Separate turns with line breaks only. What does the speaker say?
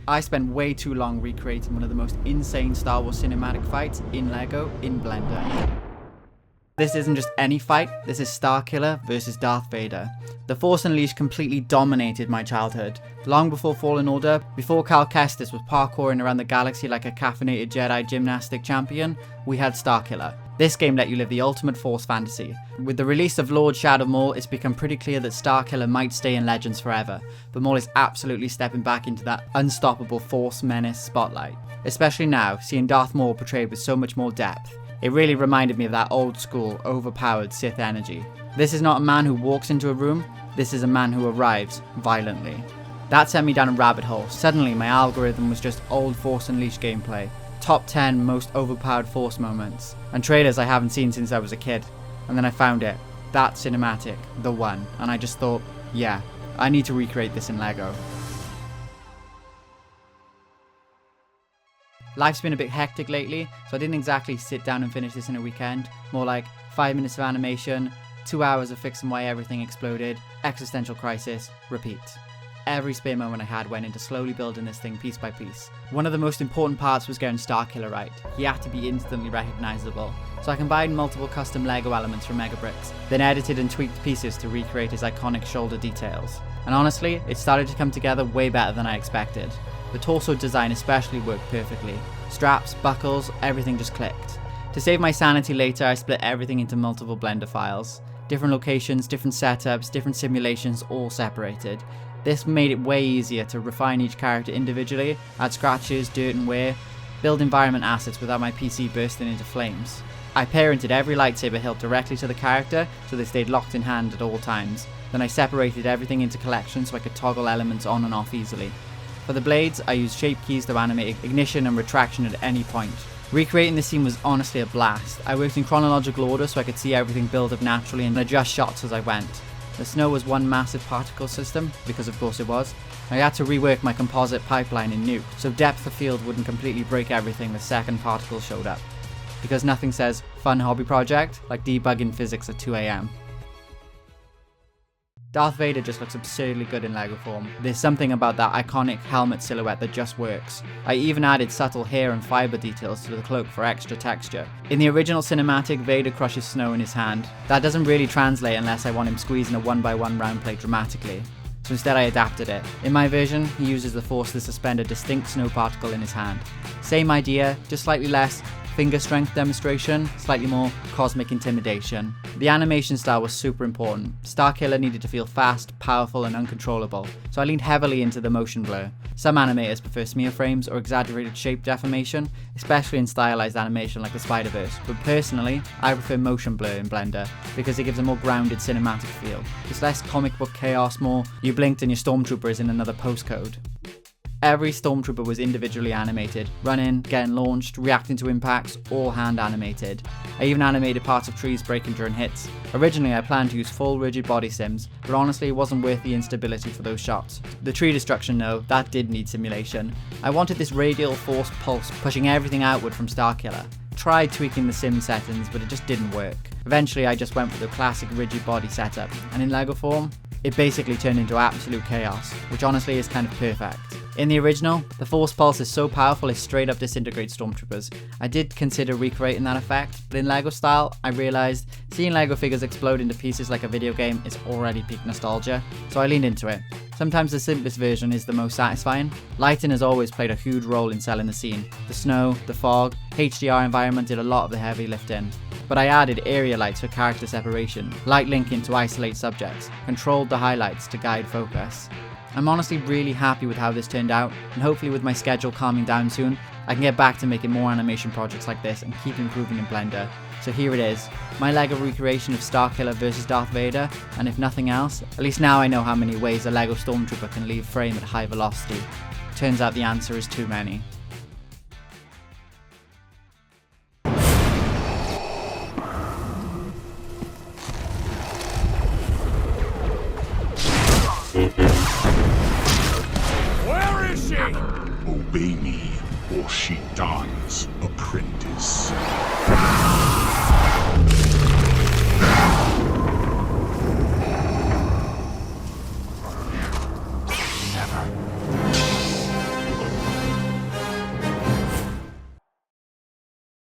I spent way too long recreating one of the most insane Star Wars cinematic fights in LEGO in Blender. This isn't just any fight, this is Starkiller versus Darth Vader. The Force Unleashed completely dominated my childhood. Long before Fallen Order, before Cal Kestis was parkouring around the galaxy like a caffeinated Jedi gymnastic champion, we had Starkiller. This game let you live the ultimate Force fantasy. With the release of Lord Shadow Maul, it's become pretty clear that Starkiller might stay in Legends forever, but Maul is absolutely stepping back into that unstoppable Force menace spotlight. Especially now, seeing Darth Maul portrayed with so much more depth. It really reminded me of that old school, overpowered Sith energy. This is not a man who walks into a room, this is a man who arrives violently. That sent me down a rabbit hole. Suddenly my algorithm was just old Force Unleashed gameplay, top 10 most overpowered Force moments, and trailers I haven't seen since I was a kid. And then I found it, that cinematic, the one, and I just thought, yeah, I need to recreate this in LEGO. Life's been a bit hectic lately, so I didn't exactly sit down and finish this in a weekend. More like 5 minutes of animation, 2 hours of fixing why everything exploded, existential crisis, repeat. Every spare moment I had went into slowly building this thing piece by piece. One of the most important parts was getting Starkiller right. He had to be instantly recognizable. So I combined multiple custom LEGO elements from Mega Bricks, then edited and tweaked pieces to recreate his iconic shoulder details. And honestly, it started to come together way better than I expected. The torso design especially worked perfectly. Straps, buckles, everything just clicked. To save my sanity later, I split everything into multiple Blender files. Different locations, different setups, different simulations, all separated. This made it way easier to refine each character individually, add scratches, dirt and wear, build environment assets without my PC bursting into flames. I parented every lightsaber hilt directly to the character so they stayed locked in hand at all times. Then I separated everything into collections so I could toggle elements on and off easily. For the blades, I used shape keys to animate ignition and retraction at any point. Recreating this scene was honestly a blast. I worked in chronological order so I could see everything build up naturally and adjust shots as I went. The snow was one massive particle system, because of course it was. I had to rework my composite pipeline in Nuke, so depth of field wouldn't completely break everything the second particles showed up. Because nothing says fun hobby project like debugging physics at 2 AM. Darth Vader just looks absurdly good in LEGO form. There's something about that iconic helmet silhouette that just works. I even added subtle hair and fiber details to the cloak for extra texture. In the original cinematic, Vader crushes snow in his hand. That doesn't really translate unless I want him squeezing a 1x1 round plate dramatically. So instead I adapted it. In my version, he uses the Force to suspend a distinct snow particle in his hand. Same idea, just slightly less finger strength demonstration, slightly more cosmic intimidation. The animation style was super important. Starkiller needed to feel fast, powerful and uncontrollable, so I leaned heavily into the motion blur. Some animators prefer smear frames or exaggerated shape deformation, especially in stylized animation like the Spider-Verse, but personally, I prefer motion blur in Blender because it gives a more grounded cinematic feel. It's less comic book chaos, more you blinked and your stormtrooper is in another postcode. Every stormtrooper was individually animated, running, getting launched, reacting to impacts, all hand animated. I even animated parts of trees breaking during hits. Originally I planned to use full rigid body sims, but honestly it wasn't worth the instability for those shots. The tree destruction though, that did need simulation. I wanted this radial force pulse pushing everything outward from Starkiller. Tried tweaking the sim settings, but it just didn't work. Eventually I just went for the classic rigid body setup, and in LEGO form, it basically turned into absolute chaos, which honestly is kind of perfect. In the original, the Force Pulse is so powerful it straight up disintegrates stormtroopers. I did consider recreating that effect, but in LEGO style, I realised seeing LEGO figures explode into pieces like a video game is already peak nostalgia, so I leaned into it. Sometimes the simplest version is the most satisfying. Lighting has always played a huge role in selling the scene. The snow, the fog, HDR environment did a lot of the heavy lifting. But I added area lights for character separation, light linking to isolate subjects, controlled the highlights to guide focus. I'm honestly really happy with how this turned out, and hopefully with my schedule calming down soon, I can get back to making more animation projects like this and keep improving in Blender. So here it is, my LEGO recreation of Starkiller vs Darth Vader, and if nothing else, at least now I know how many ways a LEGO Stormtrooper can leave frame at high velocity. Turns out the answer is too many.
Where is she?
Obey me, or she dies, apprentice.